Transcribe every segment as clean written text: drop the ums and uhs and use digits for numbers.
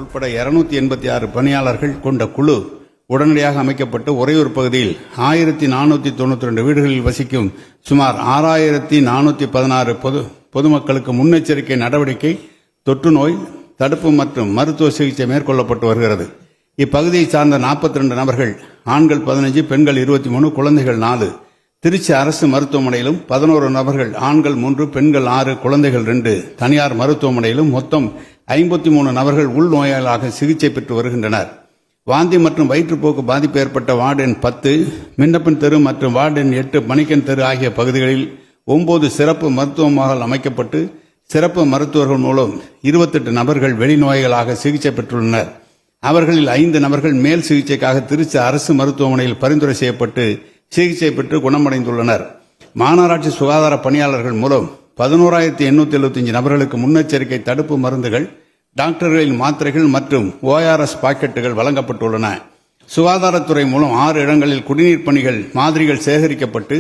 உட்பட 286 பணியாளர்கள் கொண்ட குழு உடனடியாக அமைக்கப்பட்டு ஒரே ஒரு பகுதியில் 1492 வீடுகளில் வசிக்கும் சுமார் 6416 பொதுமக்களுக்கு முன்னெச்சரிக்கை நடவடிக்கை, தொற்று நோய் தடுப்பு மற்றும் மருத்துவ சிகிச்சை மேற்கொள்ளப்பட்டு வருகிறது. இப்பகுதியை சார்ந்த 42 நபர்கள், ஆண்கள் 15, பெண்கள் 23, குழந்தைகள் 4. திருச்சி அரசு மருத்துவமனையிலும் 11 நபர்கள், ஆண்கள் 3, பெண்கள் 6, குழந்தைகள் 2 தனியார் மருத்துவமனையிலும் மொத்தம் 53 நபர்கள் உள்நோயாளர்களாக சிகிச்சை பெற்று வருகின்றனர். வாந்தி மற்றும் வயிற்றுப்போக்கு பாதிப்பு ஏற்பட்ட வார்டு எண் 10, மின்னப்பன் தெரு மற்றும் வார்டு எண் 8, மணிக்கன் தெரு ஆகிய பகுதிகளில் 9 சிறப்பு மருத்துவ முகாம்கள் அமைக்கப்பட்டு சிறப்பு மருத்துவர்கள் மூலம் 28 நபர்கள் வெளிநோய்களாக சிகிச்சை பெற்றுள்ளனர். அவர்களில் 5 நபர்கள் மேல் சிகிச்சைக்காக திருச்சி அரசு மருத்துவமனையில் பரிந்துரை செய்யப்பட்டு சிகிச்சை பெற்று குணமடைந்துள்ளனர். மாநகராட்சி சுகாதார பணியாளர்கள் மூலம் 11,875 நபர்களுக்கு முன்னெச்சரிக்கை தடுப்பு மருந்துகள், டாக்டர்களின் மாத்திரைகள் மற்றும் ORS பாக்கெட்டுகள் வழங்கப்பட்டுள்ளன. சுகாதாரத்துறை மூலம் 6 இடங்களில் குடிநீர் பணிகள் மாதிரிகள் சேகரிக்கப்பட்டு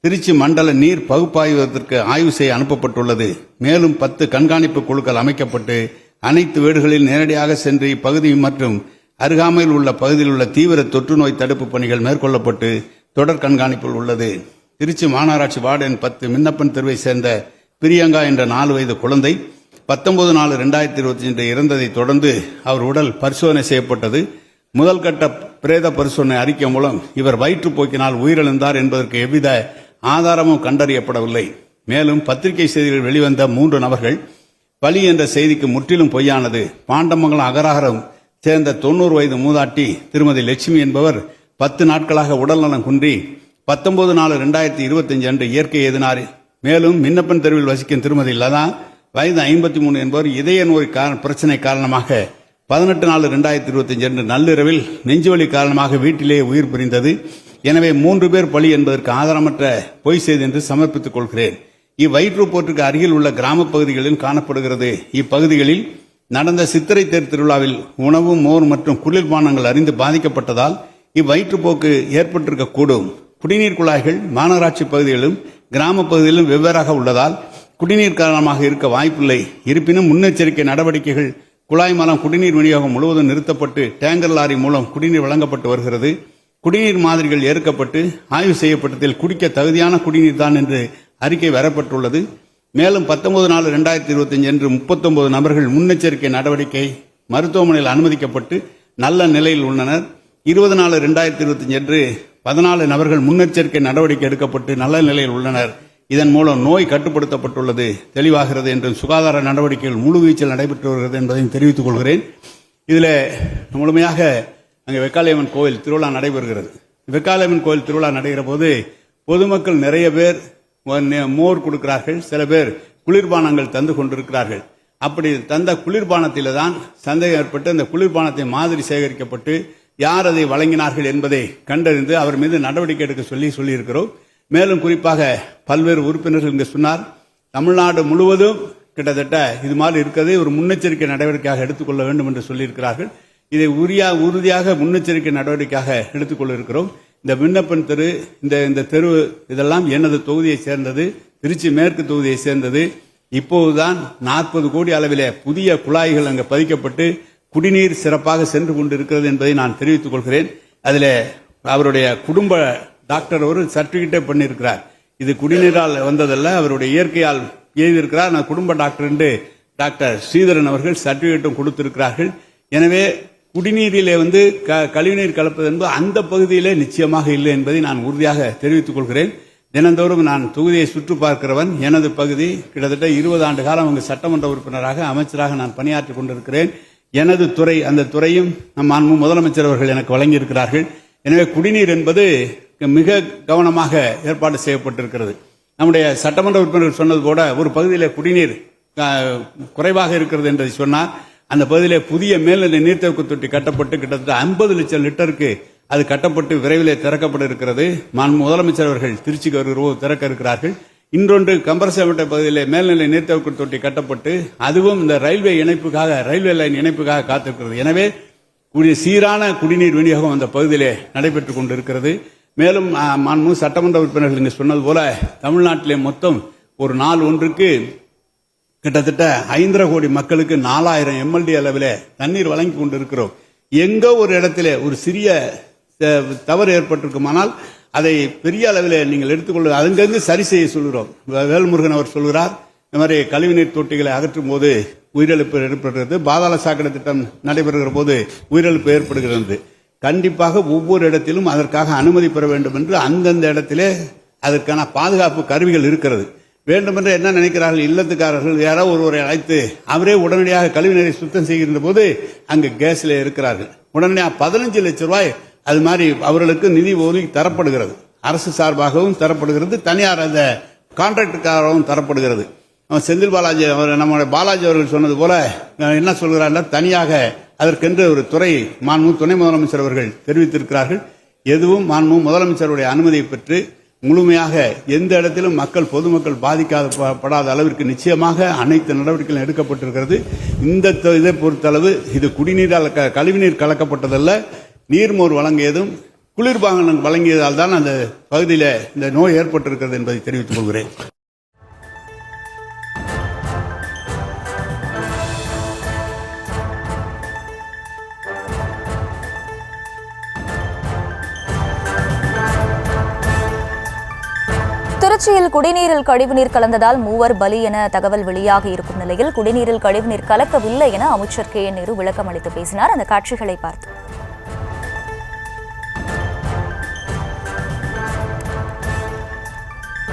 திருச்சி மண்டல நீர் பகுப்பாய்வதற்கு ஆய்வு செய்ய அனுப்பப்பட்டுள்ளது. மேலும் 10 கண்காணிப்பு குழுக்கள் அமைக்கப்பட்டு அனைத்து வீடுகளில் நேரடியாக சென்று இப்பகுதி மற்றும் அருகாமையில் உள்ள பகுதியில் உள்ள தீவிர தொற்று நோய் தடுப்பு பணிகள் மேற்கொள்ளப்பட்டு தொடர் கண்காணிப்பில் உள்ளது. திருச்சி மாநகராட்சி வார்டு எண் 10 மின்னப்பன் தெருவை சேர்ந்த பிரியங்கா என்ற 4 வயது குழந்தை 19/4/2025 இறந்ததை தொடர்ந்து அவர் உடல் பரிசோதனை செய்யப்பட்டது. முதல் கட்ட பிரேத பரிசோதனை அறிக்கை மூலம் இவர் வயிற்றுப்போக்கினால் உயிரிழந்தார் என்பதற்கு எவ்வித ஆதாரமும் கண்டறியப்படவில்லை. மேலும் பத்திரிகை செய்திகள் வெளிவந்த 3 நபர்கள் பலி என்ற செய்திக்கு முற்றிலும் பொய்யானது. பாண்டமங்கலம் அகராகரம் சேர்ந்த 90 வயது மூதாட்டி திருமதி லட்சுமி என்பவர் 10 நாட்களாக உடல்நலம் குன்றி 19/4/2025 அன்று இயற்கை எதினார். மேலும் மின்னப்பன் தெருவில் வசிக்கும் திருமதி லதா வயது 53 என்பவர் இதய நோய் பிரச்சனை காரணமாக 18/4/2025 அன்று நள்ளிரவில் நெஞ்சுவலி காரணமாக வீட்டிலேயே உயிர் பிரிந்தது. எனவே 3 பேர் பலி என்பதற்கு ஆதாரமற்ற பொய் செய்தி என்று சமர்ப்பித்துக் கொள்கிறேன். இவ்வயிற்றுப்போற்றுக்கு அருகில் உள்ள கிராம பகுதிகளில் காணப்படுகிறது. இப்பகுதிகளில் நடந்த சித்திரை தேர் திருவிழாவில் உணவு, மோர் மற்றும் குளிர்பானங்கள் அறிந்து பாதிக்கப்பட்டதால் இவ்வயிற்றுப்போக்கு ஏற்பட்டிருக்கக்கூடும். குடிநீர் குழாய்கள் மாநகராட்சி பகுதிகளிலும் கிராம பகுதிகளிலும் வெவ்வேறாக உள்ளதால் குடிநீர் காரணமாக இருக்க வாய்ப்பில்லை. இருப்பினும் முன்னெச்சரிக்கை நடவடிக்கைகள் குழாய் மூலம் குடிநீர் விநியோகம் முழுவதும் நிறுத்தப்பட்டு டேங்கர் லாரி மூலம் குடிநீர் வழங்கப்பட்டு வருகிறது. குடிநீர் மாதிரிகள் ஏற்கப்பட்டு ஆய்வு செய்யப்பட்டதில் குடிக்க தகுதியான குடிநீர் தான் என்று அறிக்கை வரப்பட்டுள்ளது. மேலும் 19/4/2025 அன்று 39 நபர்கள் முன்னெச்சரிக்கை நடவடிக்கை மருத்துவமனையில் அனுமதிக்கப்பட்டு நல்ல நிலையில் உள்ளனர். 20/4/2025 அன்று 14 நபர்கள் முன்னெச்சரிக்கை நடவடிக்கை எடுக்கப்பட்டு நல்ல நிலையில் உள்ளனர். இதன் மூலம் நோய் கட்டுப்படுத்தப்பட்டுள்ளது தெளிவாகிறது என்றும் சுகாதார நடவடிக்கைகள் முழுவீச்சில் நடைபெற்று வருகிறது என்பதையும் தெரிவித்துக் கொள்கிறேன். இதில் முழுமையாக அங்கே வெக்காளியம்மன் கோவில் திருவிழா நடைபெறுகிறது. வெக்காளியம்மன் கோவில் திருவிழா நடைகிற போது பொதுமக்கள் நிறைய பேர் மோர் கொடுக்கிறார்கள், சில பேர் குளிர்பானங்கள் தந்து கொண்டிருக்கிறார்கள். அப்படி தந்த குளிர்பானத்தில தான் சந்தேகம் ஏற்பட்டு அந்த குளிர்பானத்தை மாதிரி சேகரிக்கப்பட்டு யார் அதை வழங்கினார்கள் என்பதை கண்டறிந்து அவர் மீது நடவடிக்கை எடுக்க சொல்லியிருக்கிறோம். மேலும் குறிப்பாக பல்வேறு உறுப்பினர்கள் இங்கு சொன்னார், தமிழ்நாடு முழுவதும் கிட்டத்தட்ட இது மாதிரி இருக்கிறது, ஒரு முன்னெச்சரிக்கை நடவடிக்கையாக எடுத்துக்கொள்ள வேண்டும் என்று சொல்லியிருக்கிறார்கள். இதை உறுதியாக முன்னெச்சரிக்கை நடவடிக்கையாக எடுத்துக்கொள்ள இருக்கிறோம். இந்த விண்ணப்பன் தெரு, இந்த தெரு இதெல்லாம் எனது தொகுதியை சேர்ந்தது, திருச்சி மேற்கு தொகுதியை சேர்ந்தது. இப்போதுதான் 40 கோடி அளவிலே புதிய குழாய்கள் அங்கு பதிக்கப்பட்டு குடிநீர் சிறப்பாக சென்று கொண்டிருக்கிறது என்பதை நான் தெரிவித்துக் கொள்கிறேன். அதில் அவருடைய குடும்ப டாக்டர் ஒரு சர்டிபிகேட்டே பண்ணியிருக்கிறார். இது குடிநீரால் வந்ததல்ல, அவருடைய இயற்கையால் எழுதியிருக்கிறார். நான் குடும்ப டாக்டர் என்று டாக்டர் ஸ்ரீதரன் அவர்கள் சர்டிபிகேட்டும் கொடுத்திருக்கிறார்கள். எனவே குடிநீரிலே கழிவுநீர் கலப்பது என்பது அந்த பகுதியிலே நிச்சயமாக இல்லை என்பதை நான் உறுதியாக தெரிவித்துக் கொள்கிறேன். தினந்தோறும் நான் தொகுதியை சுற்று பார்க்கிறவன். எனது பகுதி கிட்டத்தட்ட 20 ஆண்டு காலம் அங்கு சட்டமன்ற உறுப்பினராக அமைச்சராக நான் பணியாற்றிக் கொண்டிருக்கிறேன். எனது துறை, அந்த துறையும் நம் முதலமைச்சர் அவர்கள் எனக்கு வழங்கியிருக்கிறார்கள். எனவே குடிநீர் என்பது மிக கவனமாக ஏற்பாடு செய்யப்பட்டிருக்கிறது. நம்முடைய சட்டமன்ற உறுப்பினர்கள் சொன்னது போல ஒரு பகுதியிலே குடிநீர் குறைவாக இருக்கிறது என்று சொன்னார். அந்த பகுதியிலே புதிய மேல்நிலை நீர்த்தேக்க தொட்டி கட்டப்பட்டு கிட்டத்தட்ட 50 லட்சம் லிட்டருக்கு அது கட்டப்பட்டு விரைவிலே திறக்கப்பட இருக்கிறது. முதலமைச்சர் அவர்கள் திருச்சிக்கு வருகிறோம் திறக்க இருக்கிறார்கள். இன்னொன்று கம்பரசேவட்டை பகுதியிலே மேல்நிலை நீர்த்தேக்க தொட்டி கட்டப்பட்டு அதுவும் இந்த ரயில்வே லைன் இணைப்புக்காக காத்திருக்கிறது. எனவே சீரான குடிநீர் விநியோகம் அந்த பகுதியிலே நடைபெற்றுக் கொண்டிருக்கிறது. மேலும் சட்டமன்ற உறுப்பினர்கள் இங்கு சொன்னது போல தமிழ்நாட்டிலே மொத்தம் ஒரு நாள் ஒன்றுக்கு கிட்டத்தட்ட 5.5 கோடி மக்களுக்கு 4000 MLD அளவில் தண்ணீர் வழங்கி கொண்டிருக்கிறோம். எங்கோ ஒரு இடத்துல ஒரு சிறிய தவறு ஏற்பட்டிருக்குமானால் அதை பெரிய அளவில் நீங்கள் எடுத்துக்கொள்ள அங்கங்கு சரி செய்ய சொல்கிறோம். வேல்முருகன் அவர் சொல்கிறார், இந்த மாதிரி கழிவுநீர் தொட்டிகளை அகற்றும் போது உயிரிழப்பு ஏற்படுகிறது, பாதாள சாக்கடை திட்டம் நடைபெறுகிற போது உயிரிழப்பு ஏற்படுகிறது. கண்டிப்பாக ஒவ்வொரு இடத்திலும் அதற்காக அனுமதி பெற வேண்டும் என்று அந்தந்த இடத்திலே அதற்கான பாதுகாப்பு கருவிகள் இருக்கிறது. வேண்டுமென்று என்ன நினைக்கிறார்கள், இல்லத்துக்காரர்கள் யாரோ ஒருவரை அழைத்து அவரே உடனடியாக கழிவுநீரை சுத்தம் செய்கின்ற போது அங்கு கேஸ்ல இருக்கிறார்கள். உடனடியாக 15 லட்சம் ரூபாய் அது மாதிரி அவர்களுக்கு நிதி ஒதுக்கி தரப்படுகிறது. அரசு சார்பாகவும் தரப்படுகிறது, தனியார் அந்த கான்ட்ராக்டுக்காகவும் தரப்படுகிறது. செந்தில் பாலாஜி அவர் நம்முடைய பாலாஜி அவர்கள் சொன்னது போல என்ன சொல்கிறார்கள், தனியாக அதற்கென்று ஒரு துறை மாண்பு துணை முதலமைச்சர் அவர்கள் தெரிவித்திருக்கிறார்கள். எதுவும் மாண்பு முதலமைச்சருடைய அனுமதியை பெற்று முழுமையாக எந்த இடத்திலும் பொதுமக்கள் பாதிக்கப்படாத அளவிற்கு நிச்சயமாக அனைத்து நடவடிக்கைகளும் எடுக்கப்பட்டிருக்கிறது. இந்த இதை பொறுத்தளவு இது குடிநீரால் கழிவுநீர் கலக்கப்பட்டதல்ல, நீர்மோர் வழங்கியதும் குளிர்பானம் வழங்கியதால் தான் அந்த பகுதியில் இந்த நோய் ஏற்பட்டிருக்கிறது என்பதை தெரிவித்துக் கொள்கிறேன். திருச்சியில் குடிநீரில் கழிவுநீர் கலந்ததால் 3 பலி என தகவல் வெளியாகி இருக்கும் நிலையில் குடிநீரில் கழிவுநீர் கலக்கவில்லை என அமைச்சர் KN நேரு விளக்கம் அளித்து பேசினார். அந்த காட்சிகளை பார்த்து